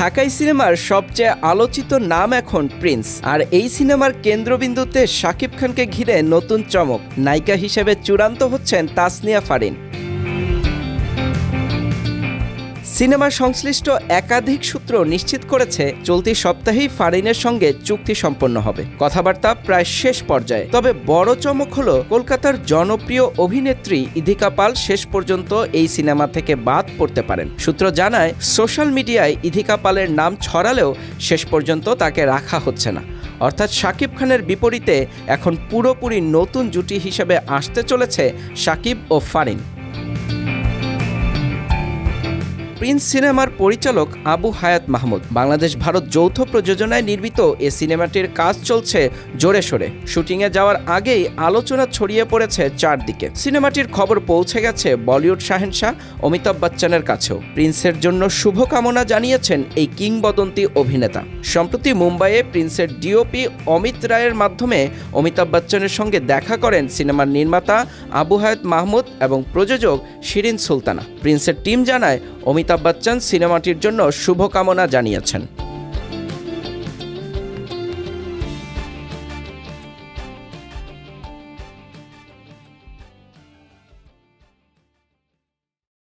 ঢাকাই সিনেমার সবচেয়ে আলোচিত নাম এখন প্রিন্স, আর এই সিনেমার কেন্দ্রবিন্দুতে শাকিব খানকে ঘিরে নতুন চমক। নায়িকা হিসেবে চূড়ান্ত হচ্ছেন তাসনিয়া ফারিন। সিনেমার সংশ্লিষ্ট একাধিক সূত্র নিশ্চিত করেছে চলতি সপ্তাহেই ফারিনের সঙ্গে চুক্তি সম্পন্ন হবে। কথাবার্তা প্রায় শেষ পর্যায়ে। তবে বড় চমক হলো কলকাতার জনপ্রিয় অভিনেত্রী ইধিকা পাল শেষ পর্যন্ত এই সিনেমা থেকে বাদ পড়তে পারেন। সূত্র জানায়, সোশ্যাল মিডিয়ায় ইধিকা পালের নাম ছড়ালেও শেষ পর্যন্ত তাকে রাখা হচ্ছে না। অর্থাৎ শাকিব খানের বিপরীতে এখন পুরোপুরি নতুন জুটি হিসেবে আসতে চলেছে শাকিব ও ফারিন। প্রিন্স সিনেমার পরিচালক আবু হায়াত মাহমুদ। বাংলাদেশ ভারত যৌথ প্রযোজনায় নির্মিত এ সিনেমাটির কাজ চলছে জোরে সোরে। শুটিংয়ে যাওয়ার আগেই আলোচনা ছড়িয়ে পড়েছে চারদিকে। সিনেমাটির খবর পৌঁছে গেছে বলিউড শাহেনশাহ অমিতাভ বচ্চনের কাছেও। প্রিন্সের জন্য শুভকামনা জানিয়েছেন এই কিংবদন্তি অভিনেতা। সম্প্রতি মুম্বাইয়ে প্রিন্সের ডিওপি অমিত রায়ের মাধ্যমে অমিতাভ বচ্চনের সঙ্গে দেখা করেন সিনেমার নির্মাতা আবু হায়াত মাহমুদ এবং প্রযোজক শিরিন সুলতানা। প্রিন্সের টিম জানায়, অমিতাভ বচ্চন সিনেমাটির জন্য শুভকামনা জানিয়েছেন।